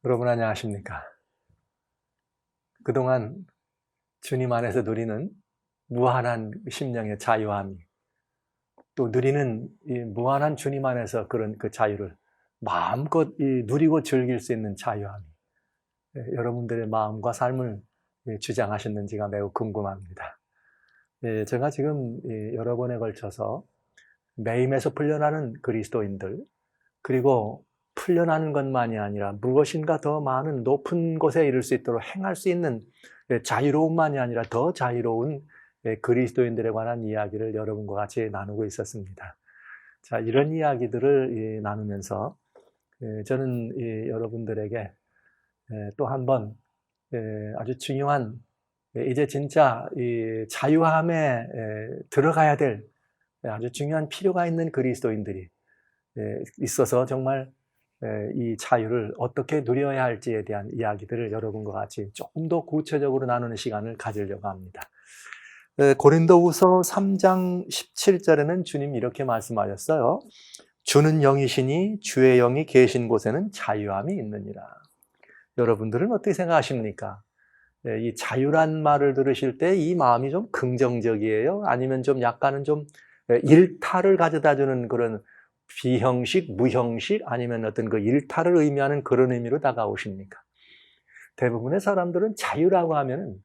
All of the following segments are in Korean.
여러분 안녕하십니까? 그동안 주님 안에서 누리는 무한한 심령의 자유함이, 또 누리는 이 무한한 주님 안에서 그런 그 자유를 마음껏 누리고 즐길 수 있는 자유함이 여러분들의 마음과 삶을 주장하셨는지가 매우 궁금합니다. 제가 지금 여러 번에 걸쳐서 매임에서 풀려나는 그리스도인들, 그리고 풀려나는 것만이 아니라 무엇인가 더 많은 높은 곳에 이를 수 있도록 행할 수 있는 자유로움만이 아니라 더 자유로운 그리스도인들에 관한 이야기를 여러분과 같이 나누고 있었습니다. 자, 이런 이야기들을 나누면서 저는 여러분들에게 또 한 번 아주 중요한, 이제 진짜 이 자유함에 들어가야 될 아주 중요한 필요가 있는 그리스도인들이 있어서 정말 이 자유를 어떻게 누려야 할지에 대한 이야기들을 여러분과 같이 조금 더 구체적으로 나누는 시간을 가지려고 합니다. 고린도후서 3장 17절에는 주님이 이렇게 말씀하셨어요. 주는 영이시니 주의 영이 계신 곳에는 자유함이 있느니라. 여러분들은 어떻게 생각하십니까? 이 자유란 말을 들으실 때 이 마음이 좀 긍정적이에요? 아니면 좀 약간은 좀 일탈을 가져다주는 그런 비형식, 무형식, 아니면 어떤 그 일탈을 의미하는 그런 의미로 다가오십니까? 대부분의 사람들은 자유라고 하면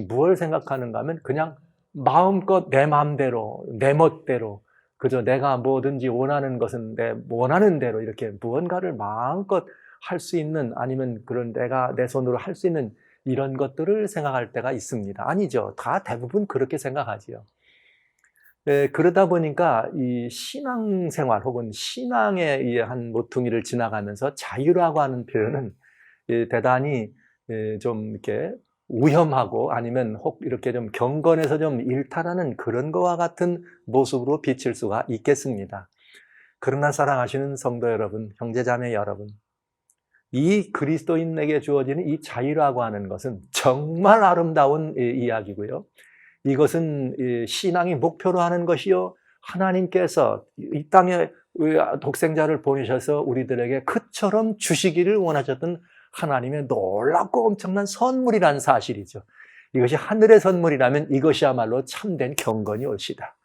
무엇을 생각하는가 하면 그냥 마음껏 내 마음대로, 내 멋대로, 그저 내가 뭐든지 원하는 것은 내 원하는 대로 이렇게 무언가를 마음껏 할 수 있는, 아니면 그런 내가 내 손으로 할 수 있는 이런 것들을 생각할 때가 있습니다. 아니죠. 다 대부분 그렇게 생각하지요. 그러다 보니까 이 신앙생활 혹은 신앙의 한 모퉁이를 지나가면서 자유라고 하는 표현은 대단히 좀 이렇게 위험하고, 아니면 혹 이렇게 좀 경건에서 좀 일탈하는 그런 거와 같은 모습으로 비칠 수가 있겠습니다. 그러나 사랑하시는 성도 여러분, 형제자매 여러분, 이 그리스도인에게 주어지는 이 자유라고 하는 것은 정말 아름다운 이야기고요. 이것은 신앙이 목표로 하는 것이요, 하나님께서 이 땅에 독생자를 보내셔서 우리들에게 그처럼 주시기를 원하셨던 하나님의 놀랍고 엄청난 선물이라는 사실이죠. 이것이 하늘의 선물이라면 이것이야말로 참된 경건이 옳시다.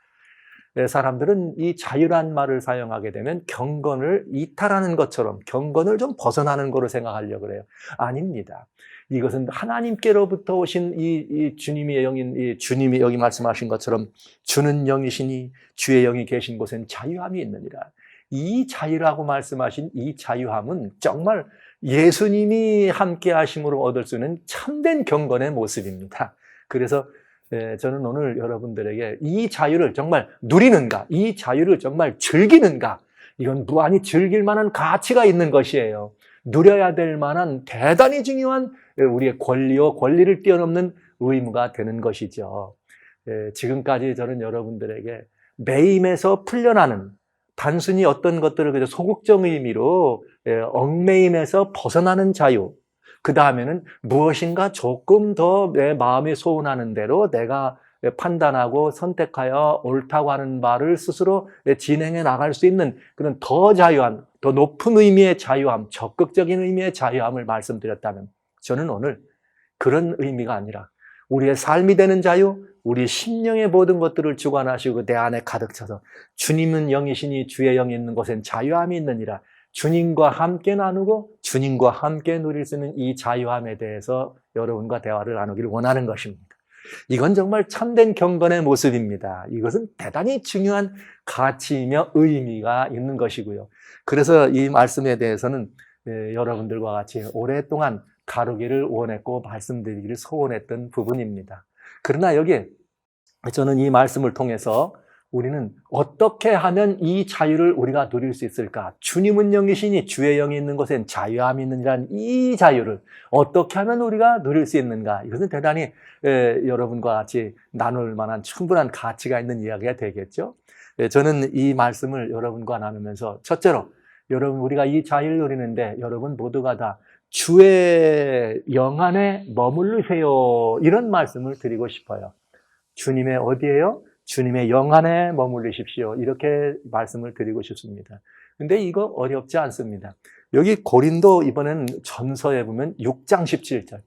사람들은 이 자유란 말을 사용하게 되면 경건을 이탈하는 것처럼, 경건을 좀 벗어나는 거로 생각하려고 그래요. 아닙니다. 이것은 하나님께로부터 오신 이 주님의 영인, 이 주님이 여기 말씀하신 것처럼 주는 영이시니 주의 영이 계신 곳엔 자유함이 있느니라. 이 자유라고 말씀하신 이 자유함은 정말 예수님이 함께 하심으로 얻을 수 있는 참된 경건의 모습입니다. 그래서 저는 오늘 여러분들에게 이 자유를 정말 누리는가, 이 자유를 정말 즐기는가, 이건 무한히 즐길 만한 가치가 있는 것이에요. 누려야 될 만한 대단히 중요한 우리의 권리와 권리를 뛰어넘는 의무가 되는 것이죠. 지금까지 저는 여러분들에게 매임에서 풀려나는, 단순히 어떤 것들을 그저 소극적 의미로 얽매임에서 벗어나는 자유, 그 다음에는 무엇인가 조금 더 내 마음이 소원하는 대로 내가 판단하고 선택하여 옳다고 하는 말을 스스로 진행해 나갈 수 있는 그런 더 자유한, 더 높은 의미의 자유함, 적극적인 의미의 자유함을 말씀드렸다면, 저는 오늘 그런 의미가 아니라 우리의 삶이 되는 자유, 우리 심령의 모든 것들을 주관하시고 내 안에 가득 차서 주님은 영이시니 주의 영이 있는 곳엔 자유함이 있느니라, 주님과 함께 나누고 주님과 함께 누릴 수 있는 이 자유함에 대해서 여러분과 대화를 나누기를 원하는 것입니다. 이건 정말 참된 경건의 모습입니다. 이것은 대단히 중요한 가치이며 의미가 있는 것이고요. 그래서 이 말씀에 대해서는 여러분들과 같이 오랫동안 다루기를 원했고 말씀드리기를 소원했던 부분입니다. 그러나 여기에 저는 이 말씀을 통해서 우리는 어떻게 하면 이 자유를 우리가 누릴 수 있을까? 주님은 영이시니 주의 영이 있는 곳엔 자유함이 있느니라는 이 자유를 어떻게 하면 우리가 누릴 수 있는가? 이것은 대단히 여러분과 같이 나눌 만한 충분한 가치가 있는 이야기가 되겠죠. 저는 이 말씀을 여러분과 나누면서 첫째로, 여러분, 우리가 이 자유를 누리는데 여러분 모두가 다 주의 영 안에 머무르세요, 이런 말씀을 드리고 싶어요. 주님의 어디에요? 주님의 영 안에 머물리십시오, 이렇게 말씀을 드리고 싶습니다. 근데 이거 어렵지 않습니다. 여기 고린도 이번엔 전서에 보면 6장 17절.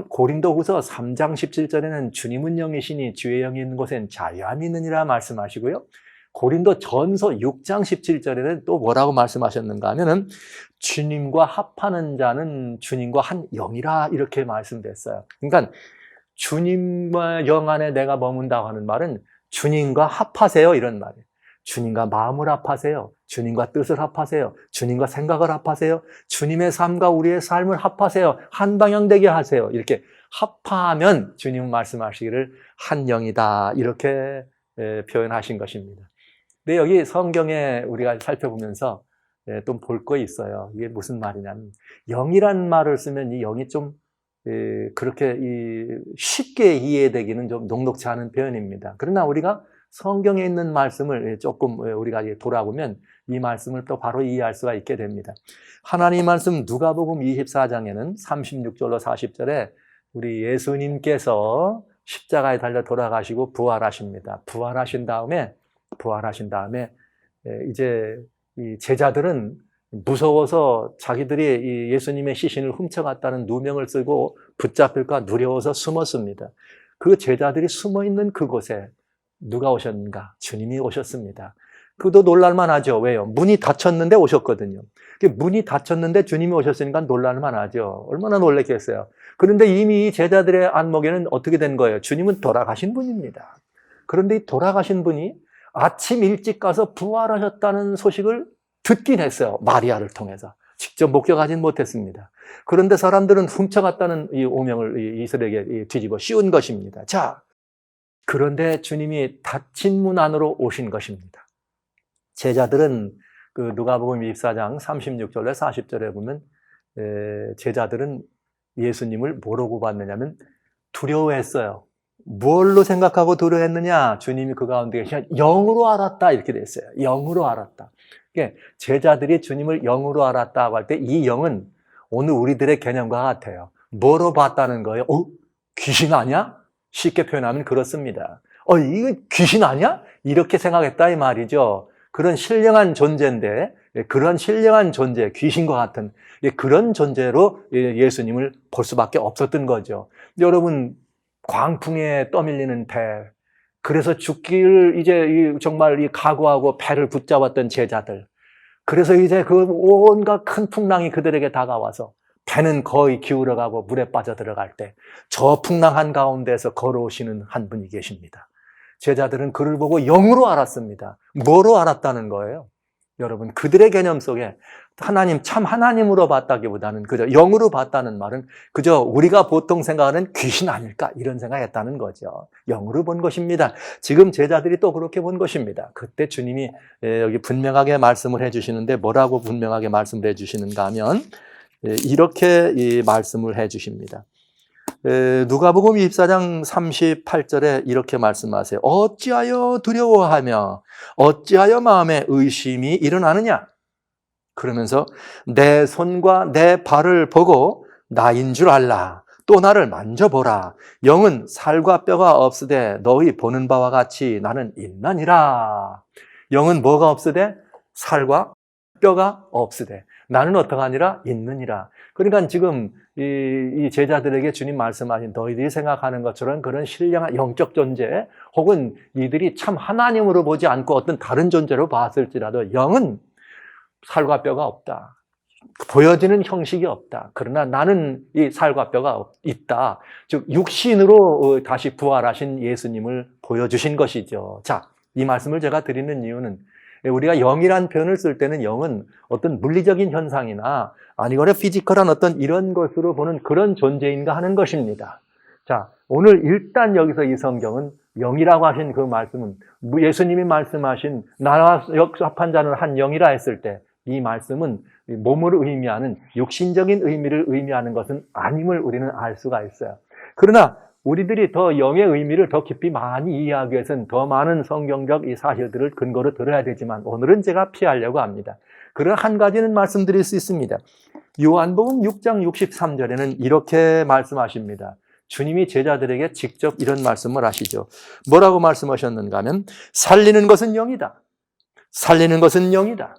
고린도후서 3장 17절에는 주님은 영이시니 주의 영이 있는 곳엔 자유함이 있느니라 말씀하시고요. 고린도 전서 6장 17절에는 또 뭐라고 말씀하셨는가 하면은 주님과 합하는 자는 주님과 한 영이라 이렇게 말씀됐어요. 그러니까 주님과 영 안에 내가 머문다고 하는 말은 주님과 합하세요 이런 말이에요. 주님과 마음을 합하세요. 주님과 뜻을 합하세요. 주님과 생각을 합하세요. 주님의 삶과 우리의 삶을 합하세요. 한 방향 되게 하세요. 이렇게 합하면 주님은 말씀하시기를 한 영이다 이렇게 표현하신 것입니다. 근데 여기 성경에 우리가 살펴보면서 또 볼 거 있어요. 이게 무슨 말이냐면 영이란 말을 쓰면 이 영이 좀 그렇게 쉽게 이해되기는 좀 녹록지 않은 표현입니다. 그러나 우리가 성경에 있는 말씀을 조금 우리가 돌아보면 이 말씀을 또 바로 이해할 수가 있게 됩니다. 하나님 말씀 누가복음 24장에는 36절로 40절에 우리 예수님께서 십자가에 달려 돌아가시고 부활하십니다. 부활하신 다음에 이제 이 제자들은 무서워서 자기들이 이 예수님의 시신을 훔쳐갔다는 누명을 쓰고 붙잡힐까 두려워서 숨었습니다. 그 제자들이 숨어있는 그곳에 누가 오셨는가? 주님이 오셨습니다. 그도 놀랄만 하죠. 왜요? 문이 닫혔는데 오셨거든요. 문이 닫혔는데 주님이 오셨으니까 놀랄만 하죠. 얼마나 놀랐겠어요. 그런데 이미 제자들의 안목에는 어떻게 된 거예요? 주님은 돌아가신 분입니다. 그런데 이 돌아가신 분이 아침 일찍 가서 부활하셨다는 소식을 듣긴 했어요. 마리아를 통해서. 직접 목격하진 못했습니다. 그런데 사람들은 훔쳐갔다는 이 오명을 이스라엘에게 뒤집어 씌운 것입니다. 자, 그런데 주님이 닫힌 문 안으로 오신 것입니다. 제자들은 그 누가복음 24장 36절에 40절에 보면 제자들은 예수님을 뭐라고 봤느냐면 두려워했어요. 뭘로 생각하고 두려워했느냐? 주님이 그 가운데 계시냐? 영으로 알았다 이렇게 돼 있어요. 영으로 알았다. 제자들이 주님을 영으로 알았다고 할 때 이 영은 오늘 우리들의 개념과 같아요. 뭐로 봤다는 거예요? 귀신 아니야? 쉽게 표현하면 그렇습니다. 이거 귀신 아니야? 이렇게 생각했다 이 말이죠. 그런 신령한 존재인데 그런 신령한 존재, 귀신과 같은 그런 존재로 예수님을 볼 수밖에 없었던 거죠. 여러분 광풍에 떠밀리는 배, 그래서 죽기를 이제 정말 각오하고 배를 붙잡았던 제자들, 그래서 이제 그 온갖 큰 풍랑이 그들에게 다가와서 배는 거의 기울어가고 물에 빠져들어갈 때 저 풍랑한 가운데서 걸어오시는 한 분이 계십니다. 제자들은 그를 보고 영으로 알았습니다. 뭐로 알았다는 거예요? 여러분, 그들의 개념 속에 하나님, 참 하나님으로 봤다기보다는 그저 영으로 봤다는 말은 그저 우리가 보통 생각하는 귀신 아닐까 이런 생각했다는 거죠. 영으로 본 것입니다. 지금 제자들이 또 그렇게 본 것입니다. 그때 주님이 여기 분명하게 말씀을 해주시는데 뭐라고 분명하게 말씀을 해주시는가 하면 이렇게 이 말씀을 해주십니다. 누가복음 24장 38절에 이렇게 말씀하세요. 어찌하여 두려워하며 어찌하여 마음에 의심이 일어나느냐? 그러면서 내 손과 내 발을 보고 나인 줄 알라. 또 나를 만져보라. 영은 살과 뼈가 없으되 너희 보는 바와 같이 나는 있나니라. 영은 뭐가 없으되? 살과 뼈가 없으되 나는 어떠하니라? 있느니라. 그러니까 지금 이 제자들에게 주님 말씀하신 너희들이 생각하는 것처럼 그런 신령한 영적 존재 혹은 이들이 참 하나님으로 보지 않고 어떤 다른 존재로 봤을지라도 영은 살과 뼈가 없다. 보여지는 형식이 없다. 그러나 나는 이 살과 뼈가 있다. 즉 육신으로 다시 부활하신 예수님을 보여주신 것이죠. 자, 이 말씀을 제가 드리는 이유는 우리가 영이란 표현을 쓸 때는 영은 어떤 물리적인 현상이나 아니거나 피지컬한 어떤 이런 것으로 보는 그런 존재인가 하는 것입니다. 자, 오늘 일단 여기서 이 성경은 영이라고 하신 그 말씀은 예수님이 말씀하신 나와 역합한 자는 한 영이라 했을 때 이 말씀은 몸을 의미하는 육신적인 의미를 의미하는 것은 아님을 우리는 알 수가 있어요. 그러나 우리들이 더 영의 의미를 더 깊이 많이 이해하기 위해서는 더 많은 성경적 이 사실들을 근거로 들어야 되지만 오늘은 제가 피하려고 합니다. 그러나 한 가지는 말씀드릴 수 있습니다. 요한복음 6장 63절에는 이렇게 말씀하십니다. 주님이 제자들에게 직접 이런 말씀을 하시죠. 뭐라고 말씀하셨는가 하면 살리는 것은 영이다. 살리는 것은 영이다.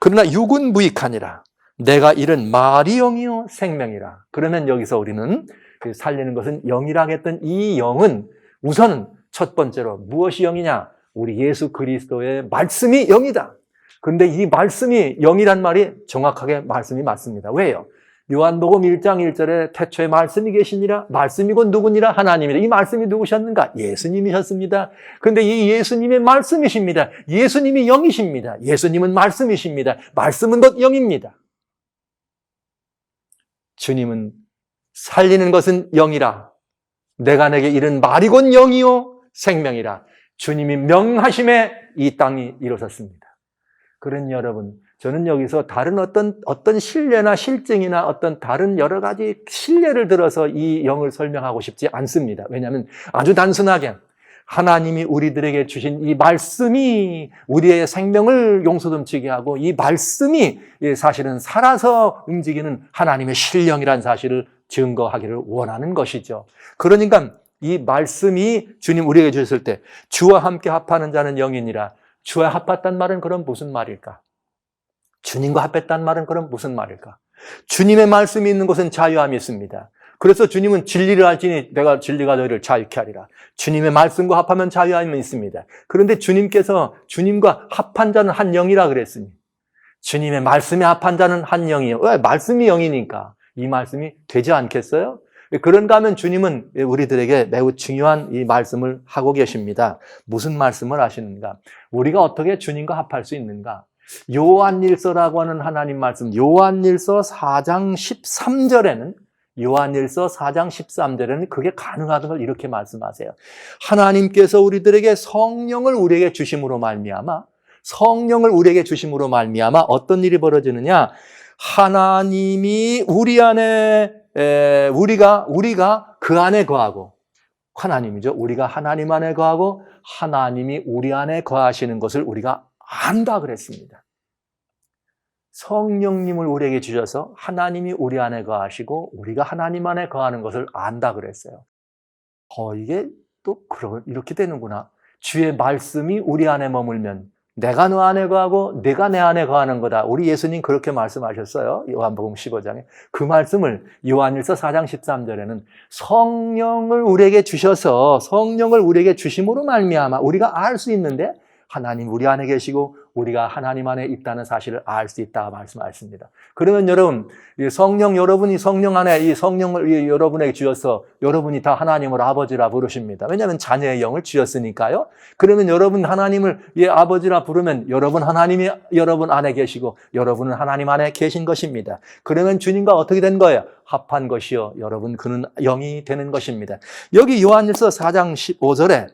그러나 육은 무익하니라. 내가 이른 말이 영이요 생명이라. 그러면 여기서 우리는 살리는 것은 영이라고 했던 이 영은 우선은 첫 번째로 무엇이 영이냐? 우리 예수 그리스도의 말씀이 영이다. 그런데 이 말씀이 영이란 말이 정확하게 말씀이 맞습니다. 왜요? 요한복음 1장 1절에 태초에 말씀이 계시니라. 말씀이 곧 누구니라? 하나님이라. 이 말씀이 누구셨는가? 예수님이셨습니다. 그런데 이 예수님의 말씀이십니다. 예수님이 영이십니다. 예수님은 말씀이십니다. 말씀은 곧 영입니다. 주님은 살리는 것은 영이라. 내가 내게 이른 말이 곧 영이요 생명이라. 주님이 명하심에 이 땅이 이루어졌습니다. 그런 여러분, 저는 여기서 다른 어떤 신뢰나 실증이나 어떤 다른 여러 가지 신뢰를 들어서 이 영을 설명하고 싶지 않습니다. 왜냐하면 아주 단순하게 하나님이 우리들에게 주신 이 말씀이 우리의 생명을 용서dom치게 하고 이 말씀이 사실은 살아서 움직이는 하나님의 신령이라는 사실을 증거하기를 원하는 것이죠. 그러니까 이 말씀이 주님 우리에게 주셨을 때 주와 함께 합하는 자는 영이니라. 주와 합했단 말은 그럼 무슨 말일까? 주님과 합했단 말은 그럼 무슨 말일까? 주님의 말씀이 있는 곳은 자유함이 있습니다. 그래서 주님은 진리를 알지니 내가 진리가 너희를 자유케 하리라. 주님의 말씀과 합하면 자유함이 있습니다. 그런데 주님께서 주님과 합한 자는 한 영이라 그랬으니 주님의 말씀에 합한 자는 한 영이에요. 왜? 말씀이 영이니까 이 말씀이 되지 않겠어요? 그런가 하면 주님은 우리들에게 매우 중요한 이 말씀을 하고 계십니다. 무슨 말씀을 하시는가? 우리가 어떻게 주님과 합할 수 있는가? 요한일서라고 하는 하나님 말씀, 요한일서 4장 13절에는 요한일서 4장 13절에는 그게 가능하다는 걸 이렇게 말씀하세요. 하나님께서 우리들에게 성령을 우리에게 주심으로 말미암아 성령을 우리에게 주심으로 말미암아 어떤 일이 벌어지느냐? 하나님이 우리 안에 우리가 그 안에 거하고 하나님이죠. 우리가 하나님 안에 거하고 하나님이 우리 안에 거하시는 것을 우리가 안다 그랬습니다. 성령님을 우리에게 주셔서 하나님이 우리 안에 거하시고 우리가 하나님 안에 거하는 것을 안다 그랬어요. 이게 또 이렇게 되는구나. 주의 말씀이 우리 안에 머물면 내가 너 안에 거하고 내가 내 안에 거하는 거다. 우리 예수님 그렇게 말씀하셨어요. 요한복음 15장에. 그 말씀을 요한일서 4장 13절에는 성령을 우리에게 주셔서 성령을 우리에게 주심으로 말미암아 우리가 알 수 있는데 하나님 우리 안에 계시고 우리가 하나님 안에 있다는 사실을 알 수 있다 말씀하십니다. 그러면 여러분, 여러분이 성령 안에 이 성령을 여러분에게 주셔서 여러분이 다 하나님을 아버지라 부르십니다. 왜냐하면 자녀의 영을 주셨으니까요. 그러면 여러분 하나님을 아버지라 부르면 하나님이 여러분 안에 계시고 여러분은 하나님 안에 계신 것입니다. 그러면 주님과 어떻게 된 거예요? 합한 것이요. 여러분 그는 영이 되는 것입니다. 여기 요한일서 4장 15절에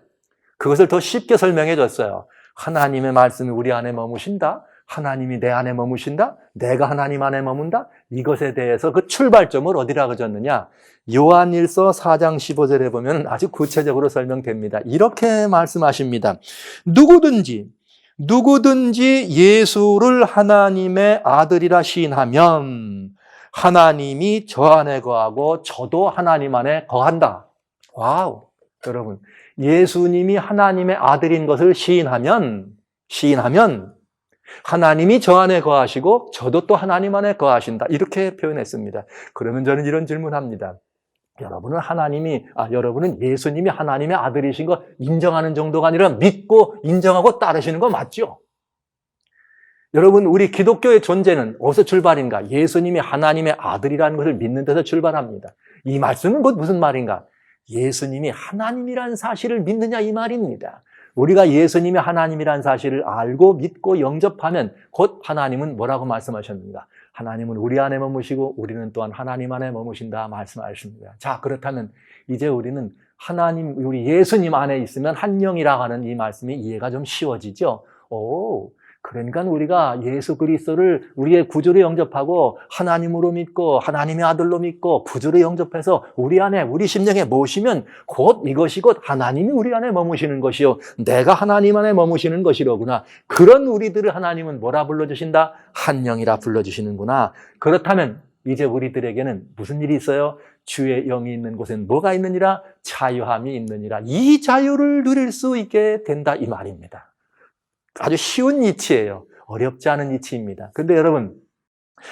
그것을 더 쉽게 설명해 줬어요. 하나님의 말씀이 우리 안에 머무신다. 하나님이 내 안에 머무신다. 내가 하나님 안에 머문다. 이것에 대해서 그 출발점을 어디라고 줬느냐? 요한일서 4장 15절에 보면 아주 구체적으로 설명됩니다. 이렇게 말씀하십니다. 누구든지 예수를 하나님의 아들이라 시인하면 하나님이 저 안에 거하고 저도 하나님 안에 거한다. 와우. 여러분, 예수님이 하나님의 아들인 것을 시인하면 하나님이 저 안에 거하시고 저도 또 하나님 안에 거하신다. 이렇게 표현했습니다. 그러면 저는 이런 질문합니다. 여러분은 예수님이 하나님의 아들이신 거 인정하는 정도가 아니라 믿고 인정하고 따르시는 거 맞죠? 여러분, 우리 기독교의 존재는 어디서 출발인가? 예수님이 하나님의 아들이라는 것을 믿는 데서 출발합니다. 이 말씀은 곧 무슨 말인가? 예수님이 하나님이라는 사실을 믿느냐 이 말입니다. 우리가 예수님이 하나님이라는 사실을 알고 믿고 영접하면 곧 하나님은 뭐라고 말씀하셨는가? 하나님은 우리 안에 머무시고 우리는 또한 하나님 안에 머무신다 말씀하셨습니다. 자, 그렇다면 이제 우리는 우리 예수님 안에 있으면 한 영이라고 하는 이 말씀이 이해가 좀 쉬워지죠. 그러니까 우리가 예수 그리스도를 우리의 구주로 영접하고 하나님으로 믿고 하나님의 아들로 믿고 구주로 영접해서 우리 안에 우리 심령에 모시면 이것이 곧 하나님이 우리 안에 머무시는 것이요 내가 하나님 안에 머무시는 것이로구나. 그런 우리들을 하나님은 뭐라 불러주신다? 한 영이라 불러주시는구나. 그렇다면 이제 우리들에게는 무슨 일이 있어요? 주의 영이 있는 곳엔 뭐가 있느니라? 자유함이 있느니라. 이 자유를 누릴 수 있게 된다 이 말입니다. 아주 쉬운 이치예요. 어렵지 않은 이치입니다. 근데 여러분,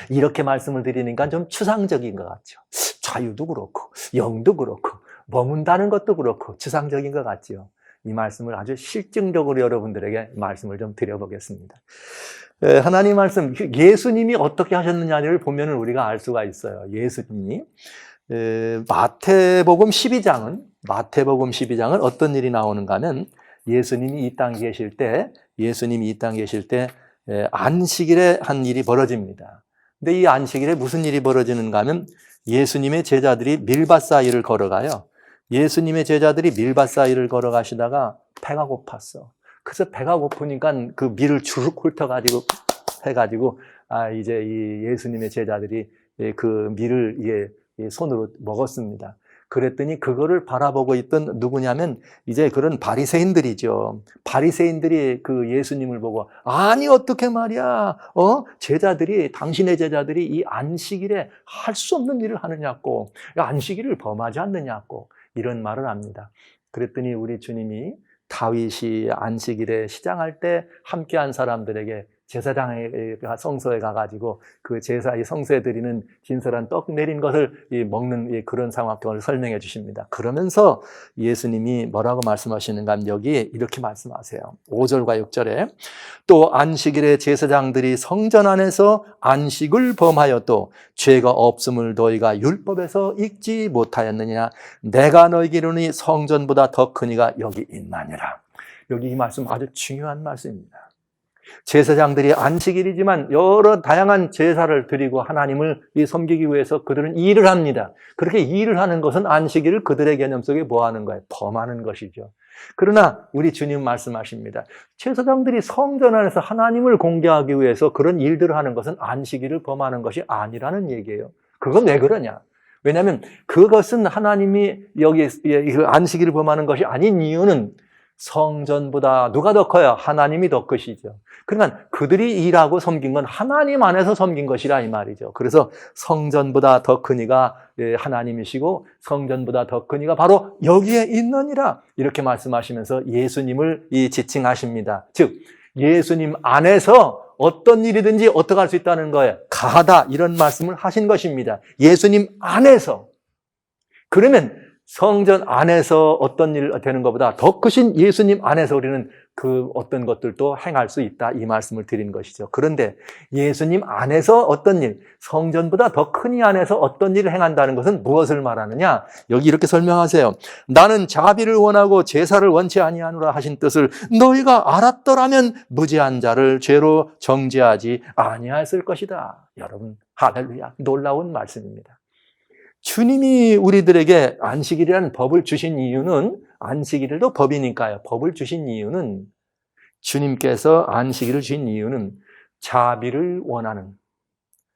이렇게 말씀을 드리니까 좀 추상적인 것 같죠. 자유도 그렇고 영도 그렇고 머문다는 것도 그렇고 추상적인 것 같죠. 이 말씀을 아주 실증적으로 여러분들에게 말씀을 좀 드려보겠습니다. 하나님 말씀, 예수님이 어떻게 하셨느냐를 보면 우리가 알 수가 있어요. 예수님이 마태복음 12장은 어떤 일이 나오는가 하면 예수님이 이 땅에 계실 때 안식일에 한 일이 벌어집니다. 근데 이 안식일에 무슨 일이 벌어지는가 하면 예수님의 제자들이 밀밭 사이를 걸어가요. 예수님의 제자들이 밀밭 사이를 걸어가시다가 배가 고팠어. 그래서 배가 고프니까 그 밀을 주룩 훑어가지고 해가지고 이제 이 예수님의 제자들이 그 밀을 손으로 먹었습니다. 그랬더니 그거를 바라보고 있던 누구냐면 이제 그런 바리새인들이죠. 바리새인들이 그 예수님을 보고 아니 어떻게 말이야? 당신의 제자들이 이 안식일에 할 수 없는 일을 하느냐고, 안식일을 범하지 않느냐고 이런 말을 합니다. 그랬더니 우리 주님이 다윗이 안식일에 시장할 때 함께한 사람들에게 제사장의 성소에 가가지고 그 제사의 성소에 드리는 진설한 떡 내린 것을 먹는 그런 상황을 설명해 주십니다. 그러면서 예수님이 뭐라고 말씀하시는가 하면 여기 이렇게 말씀하세요. 5절과 6절에 또 안식일에 제사장들이 성전 안에서 안식을 범하여도 죄가 없음을 너희가 율법에서 읽지 못하였느냐. 내가 너희에게 이르노니 성전보다 더 큰 이가 여기 있나니라. 여기 이 말씀 아주 중요한 말씀입니다. 제사장들이 안식일이지만 여러 다양한 제사를 드리고 하나님을 섬기기 위해서 그들은 일을 합니다. 그렇게 일을 하는 것은 안식일을 그들의 개념 속에 뭐 하는 거예요? 범하는 것이죠. 그러나 우리 주님 말씀하십니다. 제사장들이 성전 안에서 하나님을 공개하기 위해서 그런 일들을 하는 것은 안식일을 범하는 것이 아니라는 얘기예요. 그건 왜 그러냐? 왜냐하면 그것은 하나님이 여기 안식일을 범하는 것이 아닌 이유는 성전보다 누가 더 커요? 하나님이 더 크시죠. 그러니까 그들이 일하고 섬긴 건 하나님 안에서 섬긴 것이라 이 말이죠. 그래서 성전보다 더 큰 이가 하나님이시고 성전보다 더 큰 이가 바로 여기에 있느니라 이렇게 말씀하시면서 예수님을 지칭하십니다. 즉 예수님 안에서 어떤 일이든지 어떻게 할 수 있다는 거예요. 가하다 이런 말씀을 하신 것입니다. 예수님 안에서. 그러면 성전 안에서 어떤 일 되는 것보다 더 크신 예수님 안에서 우리는 그 어떤 것들도 행할 수 있다 이 말씀을 드린 것이죠. 그런데 예수님 안에서 어떤 일, 성전보다 더 큰 이 안에서 어떤 일을 행한다는 것은 무엇을 말하느냐? 여기 이렇게 설명하세요. 나는 자비를 원하고 제사를 원치 아니하노라 하신 뜻을 너희가 알았더라면 무죄한 자를 죄로 정죄하지 아니하였을 것이다. 여러분 할렐루야, 놀라운 말씀입니다. 주님이 우리들에게 안식일이라는 법을 주신 이유는 안식일도 법이니까요. 법을 주신 이유는 주님께서 안식일을 주신 이유는 자비를 원하는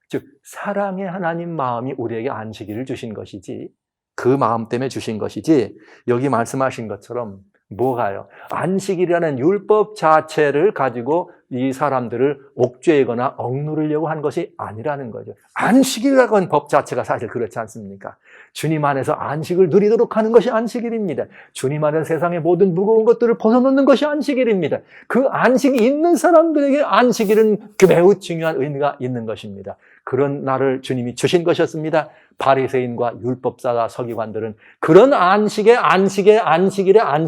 즉 사랑의 하나님 마음이 우리에게 안식일을 주신 것이지 그 마음 때문에 주신 것이지 여기 말씀하신 것처럼 뭐가요? 안식일이라는 율법 자체를 가지고 이 사람들을 옥죄거나 억누르려고 한 것이 아니라는 거죠. 안식일이라고 하는 법 자체가 사실 그렇지 않습니까? 주님 안에서 안식을 누리도록 하는 것이 안식일입니다. 주님 안에서 세상의 모든 무거운 것들을 벗어놓는 것이 안식일입니다. 그 안식이 있는 사람들에게 안식일은 매우 중요한 의미가 있는 것입니다. 그런 날을 주님이 주신 것이었습니다. 바리새인과 율법사가 서기관들은 그런 안식일의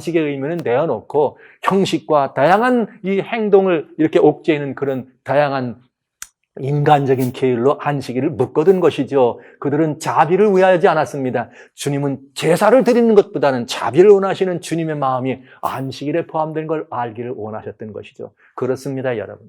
의미는 내어놓고 형식과 다양한 이 행동을 이렇게 옥죄이는 그런 다양한 인간적인 계율로 안식일을 묶어둔 것이죠. 그들은 자비를 위하지 않았습니다. 주님은 제사를 드리는 것보다는 자비를 원하시는 주님의 마음이 안식일에 포함된 걸 알기를 원하셨던 것이죠. 그렇습니다, 여러분.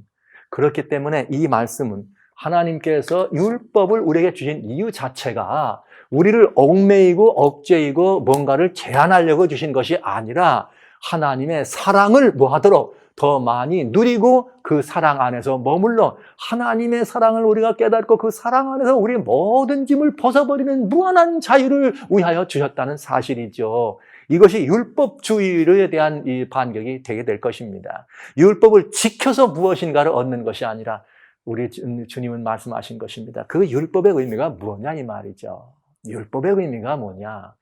그렇기 때문에 이 말씀은 하나님께서 율법을 우리에게 주신 이유 자체가 우리를 얽매이고 억제이고 뭔가를 제한하려고 주신 것이 아니라 하나님의 사랑을 뭐하도록 더 많이 누리고 그 사랑 안에서 머물러 하나님의 사랑을 우리가 깨닫고 그 사랑 안에서 우리의 모든 짐을 벗어버리는 무한한 자유를 위하여 주셨다는 사실이죠. 이것이 율법주의에 대한 이 반격이 되게 될 것입니다. 율법을 지켜서 무엇인가를 얻는 것이 아니라 우리 주님은 말씀하신 것입니다. 그 율법의 의미가 뭐냐 이 말이죠. 율법의 의미가 뭐냐?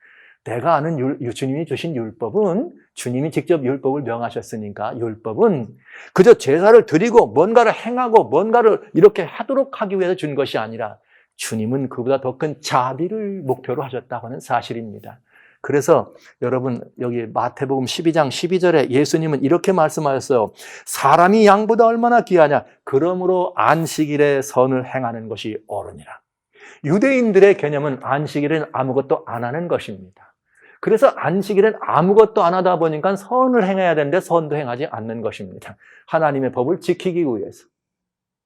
내가 아는 주님이 주신 율법은 주님이 직접 율법을 명하셨으니까 율법은 그저 제사를 드리고 뭔가를 행하고 뭔가를 이렇게 하도록 하기 위해서 준 것이 아니라 주님은 그보다 더 큰 자비를 목표로 하셨다고 하는 사실입니다. 그래서 여러분 여기 마태복음 12장 12절에 예수님은 이렇게 말씀하셨어요. 사람이 양보다 얼마나 귀하냐. 그러므로 안식일에 선을 행하는 것이 옳으니라. 유대인들의 개념은 안식일은 아무것도 안 하는 것입니다. 그래서 안식일은 아무것도 안 하다 보니까 선을 행해야 되는데 선도 행하지 않는 것입니다. 하나님의 법을 지키기 위해서.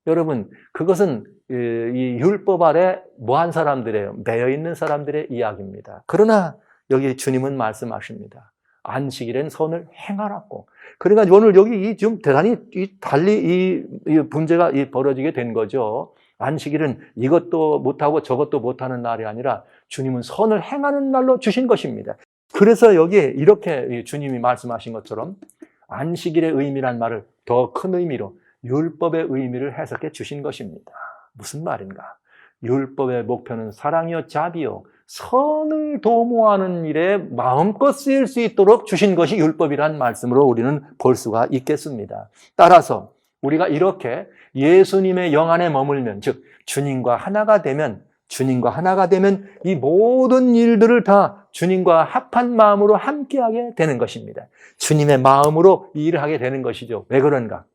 여러분 그것은 이 율법 아래 뭐한 사람들이에요? 매여 있는 사람들의 이야기입니다. 그러나 여기 주님은 말씀하십니다. 안식일엔 선을 행하라고. 그러니까 오늘 여기 좀 대단히 달리 이 문제가 벌어지게 된 거죠. 안식일은 이것도 못하고 저것도 못하는 날이 아니라 주님은 선을 행하는 날로 주신 것입니다. 그래서 여기에 이렇게 주님이 말씀하신 것처럼 안식일의 의미란 말을 더 큰 의미로 율법의 의미를 해석해 주신 것입니다. 무슨 말인가? 율법의 목표는 사랑이요 자비요 선을 도모하는 일에 마음껏 쓰일 수 있도록 주신 것이 율법이란 말씀으로 우리는 볼 수가 있겠습니다. 따라서 우리가 이렇게 예수님의 영 안에 머물면, 즉 주님과 하나가 되면 이 모든 일들을 다 주님과 합한 마음으로 함께하게 되는 것입니다. 주님의 마음으로 이 일을 하게 되는 것이죠. 왜 그런가?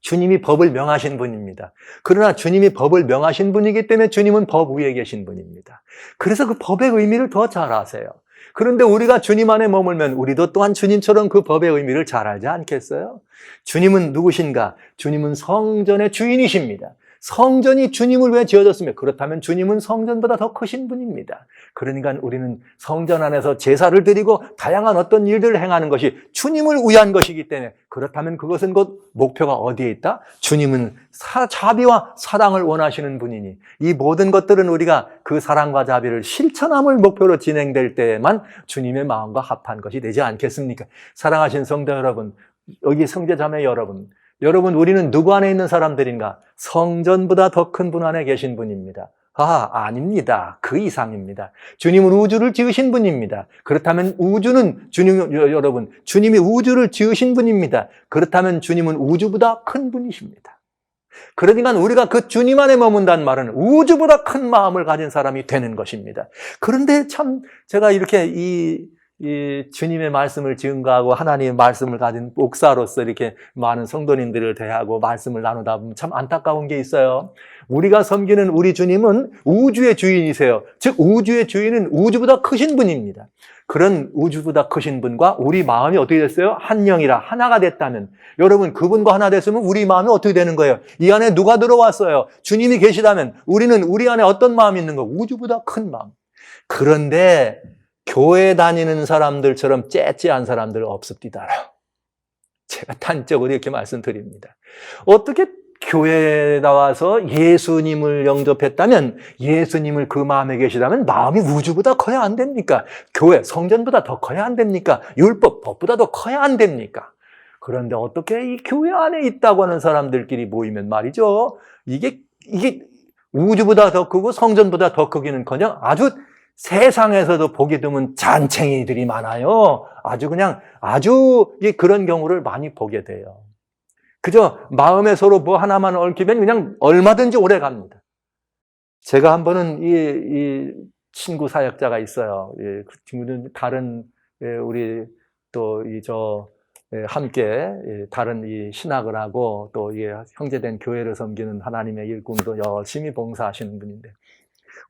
주님이 법을 명하신 분입니다. 그러나 주님이 법을 명하신 분이기 때문에 주님은 법 위에 계신 분입니다. 그래서 그 법의 의미를 더 잘 아세요. 그런데 우리가 주님 안에 머물면 우리도 또한 주님처럼 그 법의 의미를 잘 알지 않겠어요? 주님은 누구신가? 주님은 성전의 주인이십니다. 성전이 주님을 왜 지어졌으며 그렇다면 주님은 성전보다 더 크신 분입니다. 그러니까 우리는 성전 안에서 제사를 드리고 다양한 어떤 일들을 행하는 것이 주님을 위한 것이기 때문에 그렇다면 그것은 곧 목표가 어디에 있다? 주님은 자비와 사랑을 원하시는 분이니 이 모든 것들은 우리가 그 사랑과 자비를 실천함을 목표로 진행될 때에만 주님의 마음과 합한 것이 되지 않겠습니까? 사랑하신 성도 여러분, 여기 성제자매 여러분, 우리는 누구 안에 있는 사람들인가? 성전보다 더 큰 분 안에 계신 분입니다. 아닙니다. 그 이상입니다. 주님은 우주를 지으신 분입니다. 그렇다면 주님이 우주를 지으신 분입니다. 그렇다면 주님은 우주보다 큰 분이십니다. 그러니까 우리가 그 주님 안에 머문다는 말은 우주보다 큰 마음을 가진 사람이 되는 것입니다. 그런데 참 제가 이렇게 이 주님의 말씀을 증거하고 하나님의 말씀을 가진 목사로서 이렇게 많은 성도님들을 대하고 말씀을 나누다 보면 참 안타까운 게 있어요. 우리가 섬기는 우리 주님은 우주의 주인이세요. 즉 우주의 주인은 우주보다 크신 분입니다. 그런 우주보다 크신 분과 우리 마음이 어떻게 됐어요? 한 영이라 하나가 됐다면 여러분 그분과 하나 됐으면 우리 마음이 어떻게 되는 거예요? 이 안에 누가 들어왔어요? 주님이 계시다면 우리는 우리 안에 어떤 마음이 있는 거? 우주보다 큰 마음. 그런데 교회 다니는 사람들처럼 째째한 사람들 없습니다. 제가 단적으로 이렇게 말씀드립니다. 어떻게 교회에 나와서 예수님을 영접했다면 예수님을 그 마음에 계시다면 마음이 우주보다 커야 안 됩니까? 교회, 성전보다 더 커야 안 됩니까? 율법, 법보다 더 커야 안 됩니까? 그런데 어떻게 이 교회 안에 있다고 하는 사람들끼리 모이면 말이죠. 이게 우주보다 더 크고 성전보다 더 크기는커녕 아주 세상에서도 보기 드문 잔챙이들이 많아요. 아주 그런 경우를 많이 보게 돼요. 그저 마음에 서로 뭐 하나만 얽히면 그냥 얼마든지 오래 갑니다. 제가 한 번은 이 친구 사역자가 있어요. 그 친구는 다른 우리 또 함께 다른 이 신학을 하고 또 형제된 교회를 섬기는 하나님의 일꾼으로 열심히 봉사하시는 분인데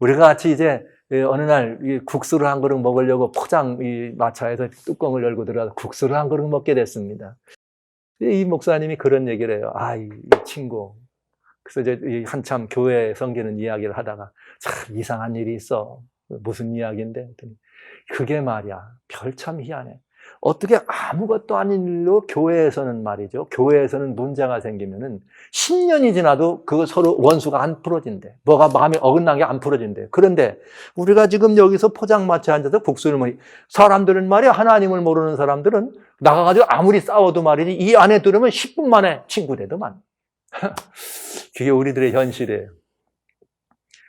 우리가 같이 이제 어느 날 국수를 한 그릇 먹으려고 포장 마차에서 뚜껑을 열고 들어가서 국수를 한 그릇 먹게 됐습니다. 이 목사님이 그런 얘기를 해요. 이 친구. 그래서 이제 한참 교회 섬기는 이야기를 하다가 참 이상한 일이 있어. 무슨 이야기인데? 그게 말이야. 별참 희한해. 어떻게 아무것도 아닌 일로 교회에서는 말이죠. 교회에서는 문제가 생기면은 10년이 지나도 그 서로 원수가 안 풀어진대. 뭐가 마음에 어긋난 게 안 풀어진대. 그런데 우리가 지금 여기서 포장마차에 앉아서 국수를 사람들은 말이야, 하나님을 모르는 사람들은 나가가지고 아무리 싸워도 말이지 이 안에 들으면 10분 만에 친구 되더만. 그게 우리들의 현실이에요.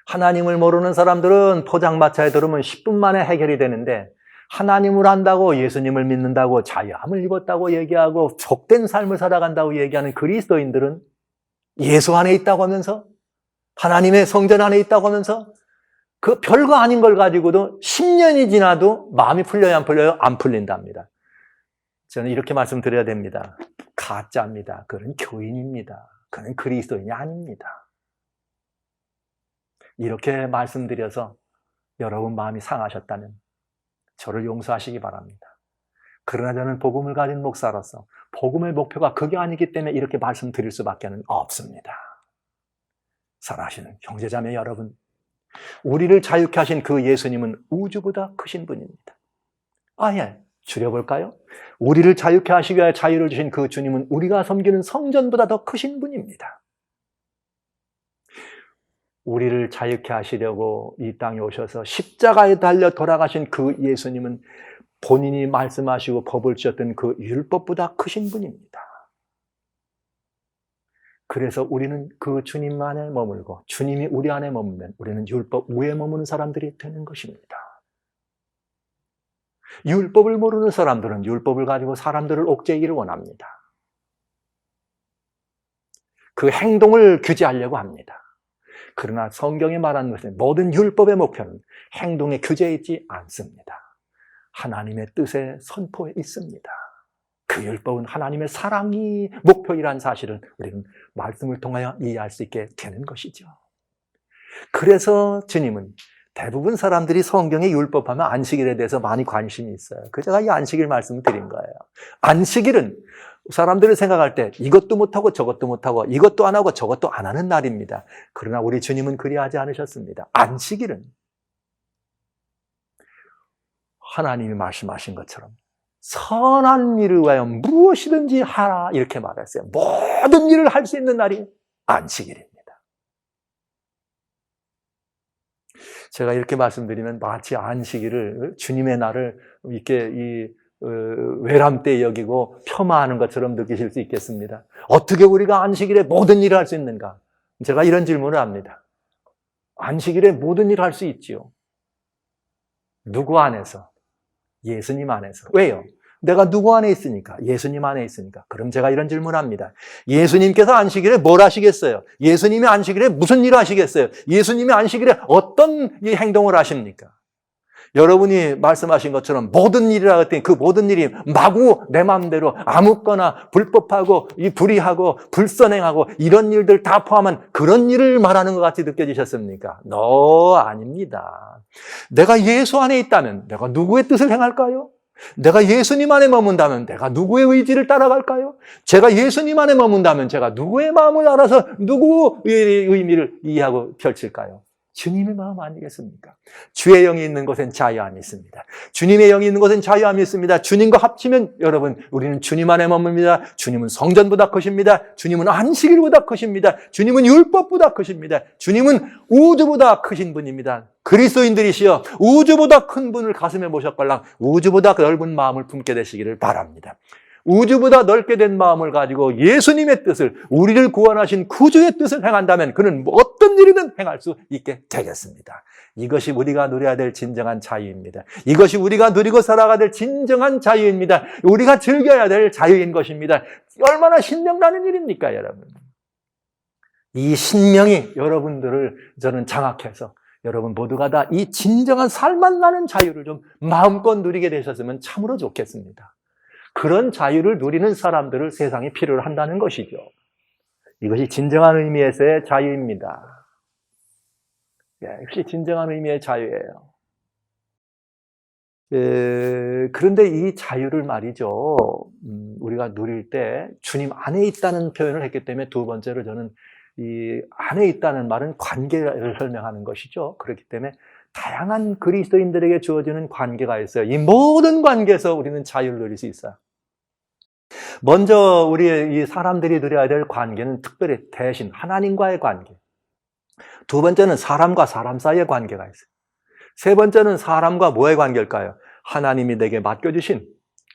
하나님을 모르는 사람들은 포장마차에 들으면 10분 만에 해결이 되는데 하나님을 안다고, 예수님을 믿는다고, 자유함을 입었다고 얘기하고 복된 삶을 살아간다고 얘기하는 그리스도인들은 예수 안에 있다고 하면서, 하나님의 성전 안에 있다고 하면서 그 별거 아닌 걸 가지고도 10년이 지나도 마음이 풀려요, 안 풀려요? 안 풀린답니다. 저는 이렇게 말씀드려야 됩니다. 가짜입니다. 그는 교인입니다. 그는 그리스도인이 아닙니다. 이렇게 말씀드려서 여러분 마음이 상하셨다면 저를 용서하시기 바랍니다. 그러나 저는 복음을 가진 목사로서 복음의 목표가 그게 아니기 때문에 이렇게 말씀드릴 수밖에 없습니다. 사랑하시는 형제자매 여러분, 우리를 자유케 하신 그 예수님은 우주보다 크신 분입니다. 아예 줄여볼까요? 우리를 자유케 하시기 위해 자유를 주신 그 주님은 우리가 섬기는 성전보다 더 크신 분입니다. 우리를 자유케 하시려고 이 땅에 오셔서 십자가에 달려 돌아가신 그 예수님은 본인이 말씀하시고 법을 주셨던 그 율법보다 크신 분입니다. 그래서 우리는 그 주님 안에 머물고 주님이 우리 안에 머물면 우리는 율법 위에 머무는 사람들이 되는 것입니다. 율법을 모르는 사람들은 율법을 가지고 사람들을 옥죄이기를 원합니다. 그 행동을 규제하려고 합니다. 그러나 성경이 말하는 것은 모든 율법의 목표는 행동에 규제해 있지 않습니다. 하나님의 뜻의 선포에 있습니다. 그 율법은 하나님의 사랑이 목표이라는 사실을 우리는 말씀을 통하여 이해할 수 있게 되는 것이죠. 그래서 주님은 대부분 사람들이 성경의 율법하면 안식일에 대해서 많이 관심이 있어요. 그래서 제가 이 안식일 말씀을 드린 거예요. 안식일은 사람들이 생각할 때 이것도 못하고 저것도 못하고 이것도 안 하고 저것도 안 하는 날입니다. 그러나 우리 주님은 그리하지 않으셨습니다. 안식일은 하나님이 말씀하신 것처럼 선한 일을 위하여 무엇이든지 하라 이렇게 말했어요. 모든 일을 할 수 있는 날이 안식일입니다. 제가 이렇게 말씀드리면 마치 안식일을 주님의 날을 이렇게 외람 때 여기고 폄하하는 것처럼 느끼실 수 있겠습니다. 어떻게 우리가 안식일에 모든 일을 할 수 있는가? 제가 이런 질문을 합니다. 안식일에 모든 일을 할 수 있지요. 누구 안에서? 예수님 안에서. 왜요? 내가 누구 안에 있으니까? 예수님 안에 있으니까. 그럼 제가 이런 질문을 합니다. 예수님께서 안식일에 뭘 하시겠어요? 예수님이 안식일에 무슨 일을 하시겠어요? 예수님이 안식일에 어떤 행동을 하십니까? 여러분이 말씀하신 것처럼 모든 일이라 했더니 그 모든 일이 마구 내 마음대로 아무거나 불법하고 불의하고 불선행하고 이런 일들 다 포함한 그런 일을 말하는 것 같이 느껴지셨습니까? 아닙니다. 내가 예수 안에 있다면 내가 누구의 뜻을 행할까요? 내가 예수님 안에 머문다면 내가 누구의 의지를 따라갈까요? 제가 예수님 안에 머문다면 제가 누구의 마음을 알아서 누구의 의미를 이해하고 펼칠까요? 주님의 마음 아니겠습니까? 주의 영이 있는 곳엔 자유함이 있습니다. 주님의 영이 있는 곳엔 자유함이 있습니다. 주님과 합치면 여러분 우리는 주님 안에 머뭅니다. 주님은 성전보다 크십니다. 주님은 안식일보다 크십니다. 주님은 율법보다 크십니다. 주님은 우주보다 크신 분입니다. 그리스도인들이시여 우주보다 큰 분을 가슴에 모셨걸랑 우주보다 넓은 마음을 품게 되시기를 바랍니다. 우주보다 넓게 된 마음을 가지고 예수님의 뜻을, 우리를 구원하신 구주의 뜻을 행한다면 그는 어떤 일이든 행할 수 있게 되겠습니다. 이것이 우리가 누려야 될 진정한 자유입니다. 이것이 우리가 누리고 살아가야 될 진정한 자유입니다. 우리가 즐겨야 될 자유인 것입니다. 얼마나 신명나는 일입니까, 여러분? 이 신명이 여러분들을 저는 장악해서 여러분 모두가 다 이 진정한 살맛 나는 자유를 좀 마음껏 누리게 되셨으면 참으로 좋겠습니다. 그런 자유를 누리는 사람들을 세상에 필요로 한다는 것이죠. 이것이 진정한 의미에서의 자유입니다. 역시 진정한 의미의 자유예요. 그런데 이 자유를 말이죠. 우리가 누릴 때 주님 안에 있다는 표현을 했기 때문에 두 번째로 저는 이 안에 있다는 말은 관계를 설명하는 것이죠. 그렇기 때문에 다양한 그리스도인들에게 주어지는 관계가 있어요. 이 모든 관계에서 우리는 자유를 누릴 수 있어요. 먼저 우리 이 사람들이 누려야 될 관계는 특별히 대신 하나님과의 관계. 두 번째는 사람과 사람 사이의 관계가 있어요. 세 번째는 사람과 뭐의 관계일까요? 하나님이 내게 맡겨주신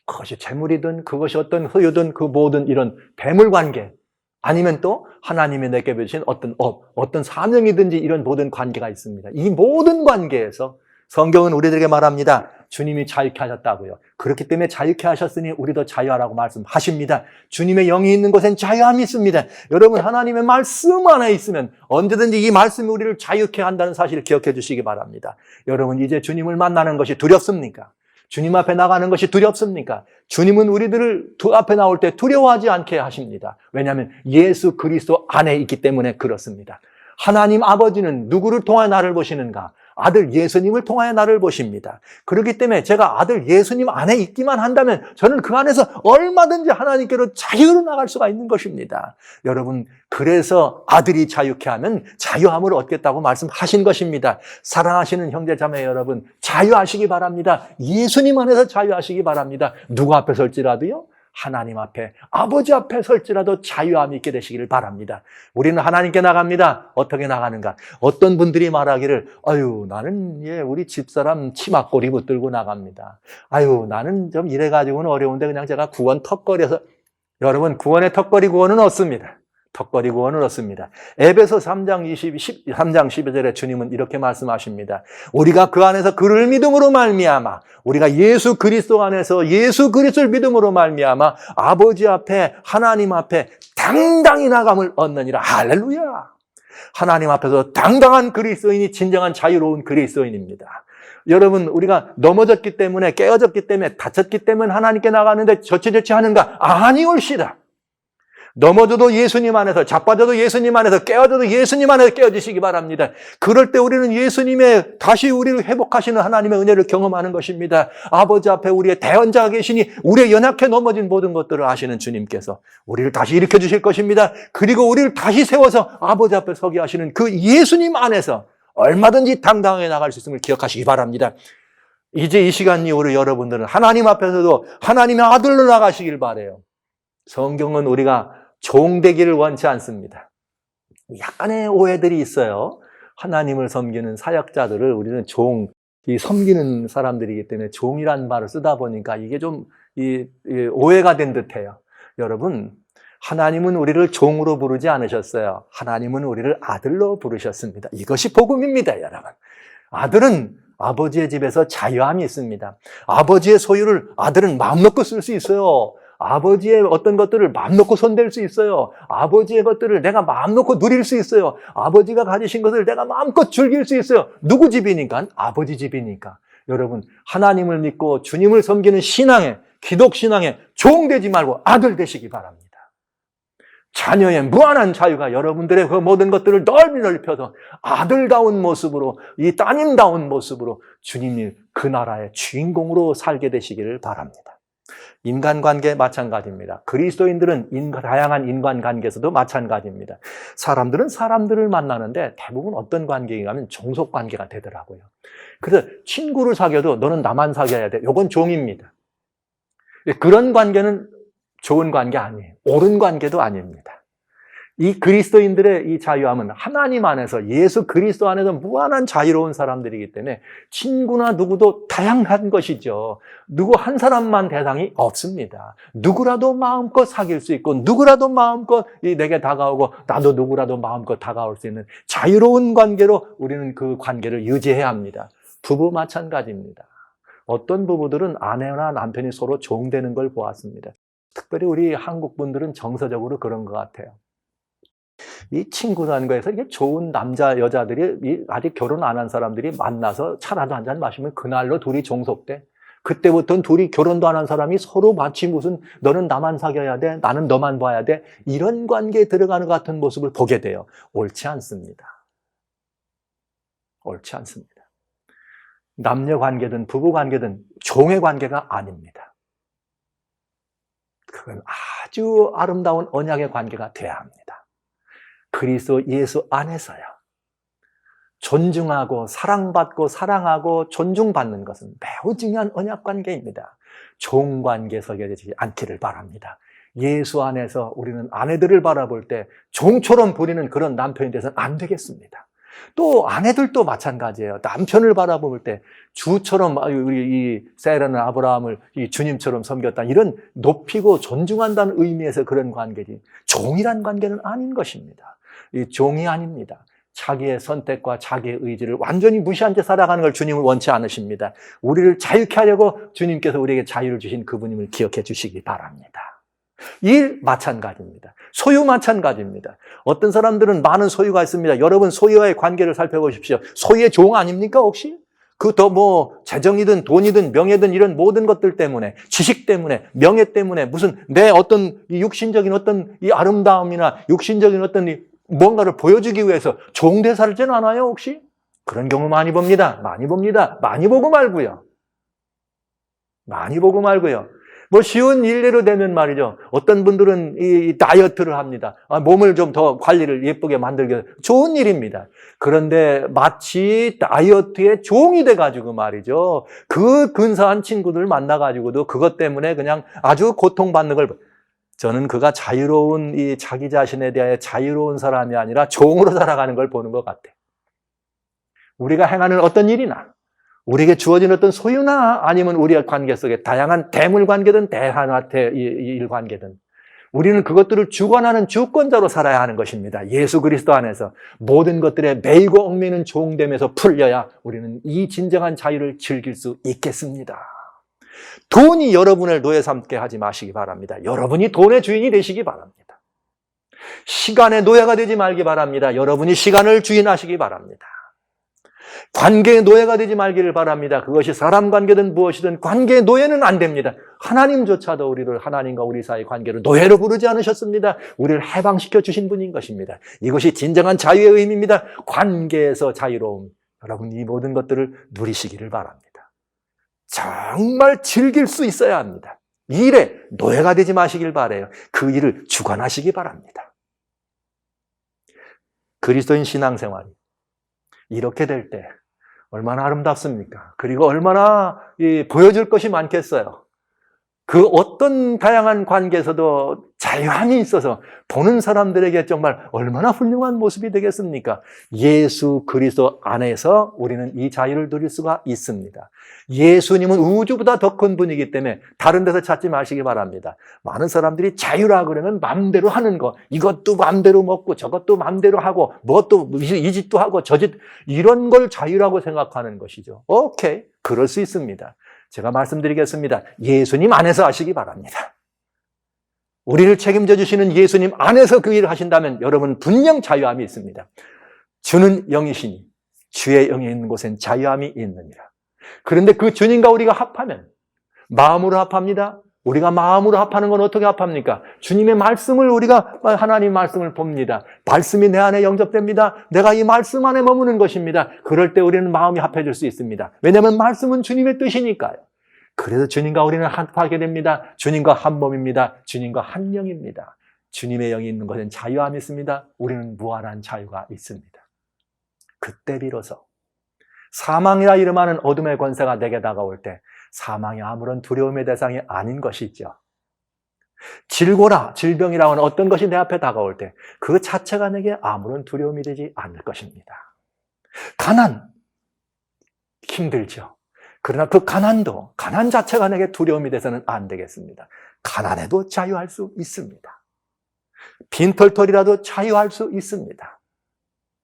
그것이 재물이든 그것이 어떤 허유든 그 모든 이런 배물 관계, 아니면 또 하나님이 내게 주신 어떤 사명이든지 이런 모든 관계가 있습니다. 이 모든 관계에서 성경은 우리들에게 말합니다. 주님이 자유케 하셨다고요. 그렇기 때문에 자유케 하셨으니 우리도 자유하라고 말씀하십니다. 주님의 영이 있는 곳엔 자유함이 있습니다. 여러분, 하나님의 말씀 안에 있으면 언제든지 이 말씀이 우리를 자유케 한다는 사실을 기억해 주시기 바랍니다. 여러분, 이제 주님을 만나는 것이 두렵습니까? 주님 앞에 나가는 것이 두렵습니까? 주님은 우리들을 앞에 나올 때 두려워하지 않게 하십니다. 왜냐하면 예수 그리스도 안에 있기 때문에 그렇습니다. 하나님 아버지는 누구를 통하여 나를 보시는가? 아들 예수님을 통하여 나를 보십니다. 그렇기 때문에 제가 아들 예수님 안에 있기만 한다면 저는 그 안에서 얼마든지 하나님께로 자유로 나갈 수가 있는 것입니다. 여러분, 그래서 아들이 자유케 하면 자유함을 얻겠다고 말씀하신 것입니다. 사랑하시는 형제자매 여러분, 자유하시기 바랍니다. 예수님 안에서 자유하시기 바랍니다. 누구 앞에 설지라도요? 하나님 앞에, 아버지 앞에 설지라도 자유함이 있게 되시기를 바랍니다. 우리는 하나님께 나갑니다. 어떻게 나가는가? 어떤 분들이 말하기를, 아유, 나는 우리 집사람 치마꼬리 붙들고 나갑니다. 아유, 나는 좀 이래가지고는 어려운데 그냥 제가 구원 턱걸이에서. 여러분, 구원의 턱걸이 구원은 없습니다. 턱걸이 구원을 얻습니다. 에베소 3장 12절에 주님은 이렇게 말씀하십니다. 우리가 그 안에서 그를 믿음으로 말미암아, 우리가 예수 그리스도 안에서 예수 그리스도를 믿음으로 말미암아 아버지 앞에, 하나님 앞에 당당히 나감을 얻느니라. 할렐루야. 하나님 앞에서 당당한 그리스도인이 진정한 자유로운 그리스도인입니다. 여러분, 우리가 넘어졌기 때문에, 깨어졌기 때문에, 다쳤기 때문에 하나님께 나가는데 저치저치 하는가? 아니올시다. 넘어져도 예수님 안에서, 자빠져도 예수님 안에서, 깨어져도 예수님 안에서 깨어지시기 바랍니다. 그럴 때 우리는 예수님의 다시 우리를 회복하시는 하나님의 은혜를 경험하는 것입니다. 아버지 앞에 우리의 대언자가 계시니 우리의 연약해 넘어진 모든 것들을 아시는 주님께서 우리를 다시 일으켜 주실 것입니다. 그리고 우리를 다시 세워서 아버지 앞에 서게 하시는 그 예수님 안에서 얼마든지 당당하게 나갈 수 있음을 기억하시기 바랍니다. 이제 이 시간 이후로 여러분들은 하나님 앞에서도 하나님의 아들로 나가시길 바라요. 성경은 우리가 종되기를 원치 않습니다. 약간의 오해들이 있어요. 하나님을 섬기는 사역자들을 우리는 섬기는 사람들이기 때문에 종이란 말을 쓰다 보니까 이게 좀 오해가 된 듯해요. 여러분, 하나님은 우리를 종으로 부르지 않으셨어요. 하나님은 우리를 아들로 부르셨습니다. 이것이 복음입니다, 여러분. 아들은 아버지의 집에서 자유함이 있습니다. 아버지의 소유를 아들은 마음 놓고 쓸 수 있어요. 아버지의 어떤 것들을 마음 놓고 손댈 수 있어요. 아버지의 것들을 내가 마음 놓고 누릴 수 있어요. 아버지가 가지신 것을 내가 마음껏 즐길 수 있어요. 누구 집이니까? 아버지 집이니까. 여러분, 하나님을 믿고 주님을 섬기는 신앙에, 기독신앙에 종되지 말고 아들 되시기 바랍니다. 자녀의 무한한 자유가 여러분들의 그 모든 것들을 넓이 넓혀서 아들다운 모습으로, 이 따님다운 모습으로 주님이 그 나라의 주인공으로 살게 되시기를 바랍니다. 인간관계 마찬가지입니다. 그리스도인들은 다양한 인간관계에서도 마찬가지입니다. 사람들은 사람들을 만나는데 대부분 어떤 관계인가 하면 종속관계가 되더라고요. 그래서 친구를 사귀어도 너는 나만 사귀어야 돼. 이건 종입니다. 그런 관계는 좋은 관계 아니에요. 옳은 관계도 아닙니다. 이 그리스도인들의 이 자유함은 하나님 안에서, 예수 그리스도 안에서 무한한 자유로운 사람들이기 때문에 친구나 누구도 다양한 것이죠. 누구 한 사람만 대상이 없습니다. 누구라도 마음껏 사귈 수 있고, 누구라도 마음껏 내게 다가오고, 나도 누구라도 마음껏 다가올 수 있는 자유로운 관계로 우리는 그 관계를 유지해야 합니다. 부부 마찬가지입니다. 어떤 부부들은 아내나 남편이 서로 종되는 걸 보았습니다. 특별히 우리 한국 분들은 정서적으로 그런 것 같아요. 이 친구 단계에서 이게 좋은 남자, 여자들이 아직 결혼 안 한 사람들이 만나서 차라도 한잔 마시면 그날로 둘이 종속돼. 그때부터는 둘이 결혼도 안 한 사람이 서로 마치 무슨 너는 나만 사귀어야 돼, 나는 너만 봐야 돼, 이런 관계에 들어가는 것 같은 모습을 보게 돼요. 옳지 않습니다. 옳지 않습니다. 남녀 관계든 부부 관계든 종의 관계가 아닙니다. 그건 아주 아름다운 언약의 관계가 돼야 합니다. 그리스도 예수 안에서요. 존중하고 사랑받고 사랑하고 존중받는 것은 매우 중요한 언약관계입니다. 종관계 속에 되지 않기를 바랍니다. 예수 안에서 우리는 아내들을 바라볼 때 종처럼 부리는 그런 남편이 돼서는 안 되겠습니다. 또 아내들도 마찬가지예요. 남편을 바라볼 때 주처럼 우리 이 세라는 아브라함을 이 주님처럼 섬겼다, 이런 높이고 존중한다는 의미에서 그런 관계지 종이란 관계는 아닌 것입니다. 이 종이 아닙니다. 자기의 선택과 자기의 의지를 완전히 무시한 채 살아가는 걸 주님은 원치 않으십니다. 우리를 자유케 하려고 주님께서 우리에게 자유를 주신 그분임을 기억해 주시기 바랍니다. 일 마찬가지입니다. 소유 마찬가지입니다. 어떤 사람들은 많은 소유가 있습니다. 여러분 소유와의 관계를 살펴보십시오. 소유의 종 아닙니까 혹시? 그 더 뭐 재정이든 돈이든 명예든 이런 모든 것들 때문에, 지식 때문에, 명예 때문에, 무슨 내 어떤 이 육신적인 어떤 이 아름다움이나 육신적인 어떤 이 뭔가를 보여주기 위해서 종대사를 지는 않아요 혹시? 그런 경우 많이 봅니다. 많이 봅니다. 많이 보고 말고요. 많이 보고 말고요. 뭐 쉬운 일례로 되면 말이죠. 어떤 분들은 이 다이어트를 합니다. 몸을 좀 더 관리를 예쁘게 만들기 위해서 좋은 일입니다. 그런데 마치 다이어트의 종이 돼가지고 말이죠. 그 근사한 친구들 만나가지고도 그것 때문에 그냥 아주 고통받는 걸, 저는 그가 자유로운 이 자기 자신에 대하여 자유로운 사람이 아니라 종으로 살아가는 걸 보는 것 같아요. 우리가 행하는 어떤 일이나 우리에게 주어진 어떤 소유나 아니면 우리의 관계 속에 다양한 대물 관계든 대한화태 일 관계든 우리는 그것들을 주관하는 주권자로 살아야 하는 것입니다. 예수 그리스도 안에서 모든 것들에 매이고 얽매이는 종됨에서 풀려야 우리는 이 진정한 자유를 즐길 수 있겠습니다. 돈이 여러분을 노예 삼게 하지 마시기 바랍니다. 여러분이 돈의 주인이 되시기 바랍니다. 시간의 노예가 되지 말기 바랍니다. 여러분이 시간을 주인하시기 바랍니다. 관계의 노예가 되지 말기를 바랍니다. 그것이 사람 관계든 무엇이든 관계의 노예는 안 됩니다. 하나님조차도 우리를 하나님과 우리 사이 관계를 노예로 부르지 않으셨습니다. 우리를 해방시켜 주신 분인 것입니다. 이것이 진정한 자유의 의미입니다. 관계에서 자유로움. 여러분 이 모든 것들을 누리시기를 바랍니다. 정말 즐길 수 있어야 합니다. 일에 노예가 되지 마시길 바라요. 그 일을 주관하시기 바랍니다. 그리스도인 신앙생활이 이렇게 될 때 얼마나 아름답습니까? 그리고 얼마나 보여줄 것이 많겠어요. 그 어떤 다양한 관계에서도 자유함이 있어서 보는 사람들에게 정말 얼마나 훌륭한 모습이 되겠습니까? 예수 그리스도 안에서 우리는 이 자유를 누릴 수가 있습니다. 예수님은 우주보다 더 큰 분이기 때문에 다른 데서 찾지 마시기 바랍니다. 많은 사람들이 자유라 그러면 마음대로 하는 거, 이것도 마음대로 먹고 저것도 마음대로 하고 뭐 또 이 짓도 하고 저 짓, 이런 걸 자유라고 생각하는 것이죠. 오케이, 그럴 수 있습니다. 제가 말씀드리겠습니다. 예수님 안에서 하시기 바랍니다. 우리를 책임져 주시는 예수님 안에서 그 일을 하신다면 여러분 분명 자유함이 있습니다. 주는 영이시니 주의 영이 있는 곳엔 자유함이 있느니라. 그런데 그 주님과 우리가 합하면 마음으로 합합니다. 우리가 마음으로 합하는 건 어떻게 합합니까? 주님의 말씀을 우리가 하나님 말씀을 봅니다. 말씀이 내 안에 영접됩니다. 내가 이 말씀 안에 머무는 것입니다. 그럴 때 우리는 마음이 합해질 수 있습니다. 왜냐하면 말씀은 주님의 뜻이니까요. 그래서 주님과 우리는 합하게 됩니다. 주님과 한 몸입니다. 주님과 한 영입니다. 주님의 영이 있는 것은 자유함이 있습니다. 우리는 무한한 자유가 있습니다. 그때 비로소 사망이라 이름하는 어둠의 권세가 내게 다가올 때 사망이 아무런 두려움의 대상이 아닌 것이죠. 질고나 질병이라고 하는 어떤 것이 내 앞에 다가올 때 그 자체가 내게 아무런 두려움이 되지 않을 것입니다. 가난, 힘들죠. 그러나 그 가난도, 가난 자체가 내게 두려움이 돼서는 안 되겠습니다. 가난에도 자유할 수 있습니다. 빈털털이라도 자유할 수 있습니다.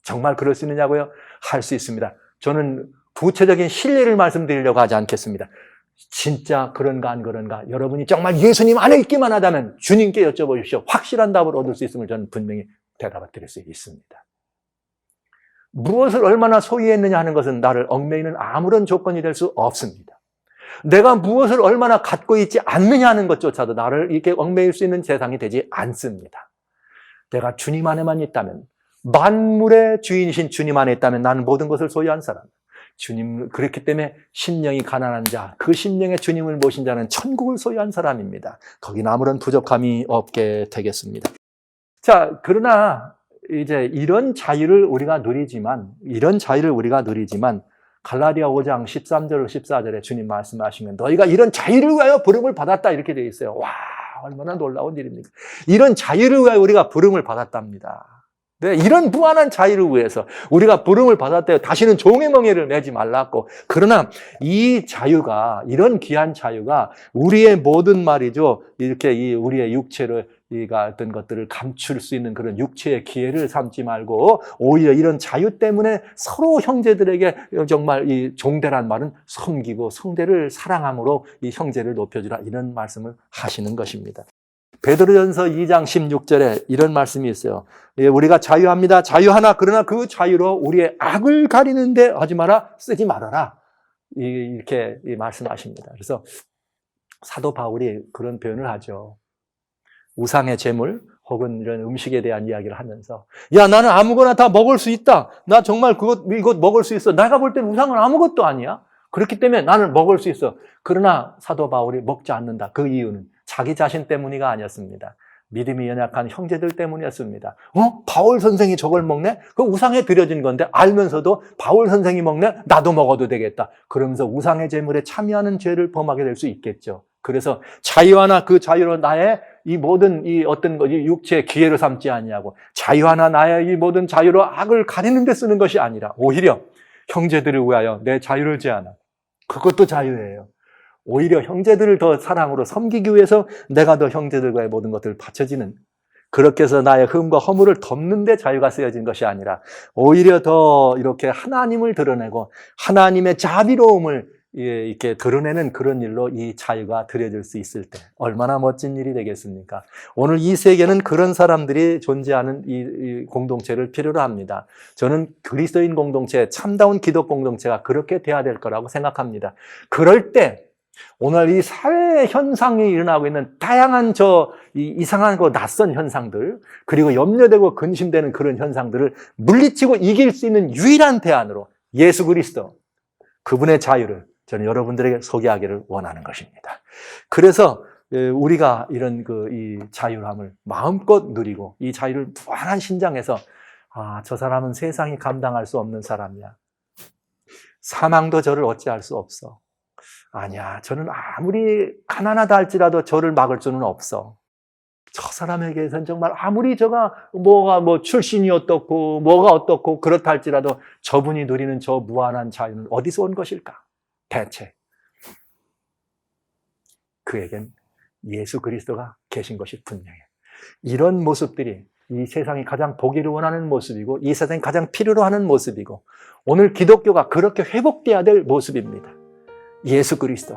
정말 그럴 수 있느냐고요? 할 수 있습니다. 저는 구체적인 실례를 말씀드리려고 하지 않겠습니다. 진짜 그런가 안 그런가 여러분이 정말 예수님 안에 있기만 하다면 주님께 여쭤보십시오. 확실한 답을 얻을 수 있음을 저는 분명히 대답을 드릴 수 있습니다. 무엇을 얼마나 소유했느냐 하는 것은 나를 얽매이는 아무런 조건이 될 수 없습니다. 내가 무엇을 얼마나 갖고 있지 않느냐 하는 것조차도 나를 이렇게 얽매일 수 있는 재상이 되지 않습니다. 내가 주님 안에만 있다면, 만물의 주인이신 주님 안에 있다면 나는 모든 것을 소유한 사람. 주님, 그렇기 때문에 심령이 가난한 자, 그 심령의 주님을 모신 자는 천국을 소유한 사람입니다. 거기는 아무런 부족함이 없게 되겠습니다. 자, 그러나 이제 이런 자유를 우리가 누리지만 갈라디아 5장 13절 14절에 주님 말씀하시면 너희가 이런 자유를 위하여 부름을 받았다 이렇게 되어 있어요. 와, 얼마나 놀라운 일입니까? 이런 자유를 위하여 우리가 부름을 받았답니다. 네, 이런 무한한 자유를 위해서 우리가 부름을 받았대요. 다시는 종의 멍에를 매지 말랐고. 그러나 이 자유가, 이런 귀한 자유가 우리의 모든 말이죠. 이렇게 우리의 육체를 어떤 것들을 감출 수 있는 그런 육체의 기회를 삼지 말고 오히려 이런 자유 때문에 서로 형제들에게 정말 이 종대란 말은 섬기고 성대를 사랑함으로 이 형제를 높여주라, 이런 말씀을 하시는 것입니다. 베드로전서 2장 16절에 이런 말씀이 있어요. 우리가 자유합니다. 자유하나 그러나 그 자유로 우리의 악을 가리는데 하지 마라, 쓰지 말아라, 이렇게 말씀하십니다. 그래서 사도 바울이 그런 표현을 하죠. 우상의 제물 혹은 이런 음식에 대한 이야기를 하면서, 야, 나는 아무거나 다 먹을 수 있다. 나 정말 이것 먹을 수 있어. 내가 볼 땐 우상은 아무것도 아니야. 그렇기 때문에 나는 먹을 수 있어. 그러나 사도 바울이 먹지 않는다. 그 이유는 자기 자신 때문이가 아니었습니다. 믿음이 연약한 형제들 때문이었습니다. 바울 선생이 저걸 먹네? 그 우상에 드려진 건데 알면서도 바울 선생이 먹네? 나도 먹어도 되겠다. 그러면서 우상의 제물에 참여하는 죄를 범하게 될 수 있겠죠. 그래서 자유하나 그 자유로 나의 이 모든 이 어떤 육체의 기회를 삼지 아니하고, 자유하나 나의 이 모든 자유로 악을 가리는 데 쓰는 것이 아니라 오히려 형제들을 위하여 내 자유를 제한하. 그것도 자유예요. 오히려 형제들을 더 사랑으로 섬기기 위해서 내가 더 형제들과의 모든 것들을 바쳐지는, 그렇게 해서 나의 흠과 허물을 덮는 데 자유가 쓰여진 것이 아니라 오히려 더 이렇게 하나님을 드러내고 하나님의 자비로움을 이렇게 드러내는 그런 일로 이 자유가 드려질 수 있을 때 얼마나 멋진 일이 되겠습니까? 오늘 이 세계는 그런 사람들이 존재하는 이 공동체를 필요로 합니다. 저는 그리스도인 공동체, 참다운 기독 공동체가 그렇게 돼야 될 거라고 생각합니다. 그럴 때 오늘 이 사회 현상이 일어나고 있는 다양한 이상하고 낯선 현상들, 그리고 염려되고 근심되는 그런 현상들을 물리치고 이길 수 있는 유일한 대안으로 예수 그리스도, 그분의 자유를 저는 여러분들에게 소개하기를 원하는 것입니다. 그래서 우리가 이런 이 자유함을 마음껏 누리고 이 자유를 무한한 신장해서, 저 사람은 세상이 감당할 수 없는 사람이야. 사망도 저를 어찌할 수 없어. 아니야, 저는 아무리 가난하다 할지라도 저를 막을 수는 없어. 저 사람에게선 정말 아무리 저가 출신이 어떻고 뭐가 어떻고 그렇다 할지라도 저분이 누리는 저 무한한 자유는 어디서 온 것일까? 대체 그에겐 예수 그리스도가 계신 것이 분명해. 이런 모습들이 이 세상이 가장 보기를 원하는 모습이고 이 세상이 가장 필요로 하는 모습이고 오늘 기독교가 그렇게 회복돼야 될 모습입니다. 예수 그리스도,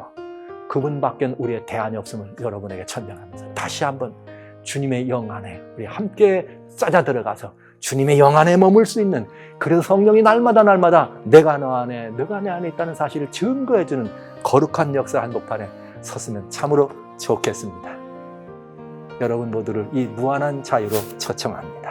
그분밖에 우리의 대안이 없음을 여러분에게 천명합니다. 다시 한번 주님의 영 안에 우리 함께 짜자 들어가서 주님의 영 안에 머물 수 있는, 그래서 성령이 날마다 내가 너 안에, 너가 내 안에 있다는 사실을 증거해주는 거룩한 역사 한복판에 섰으면 참으로 좋겠습니다. 여러분 모두를 이 무한한 자유로 초청합니다.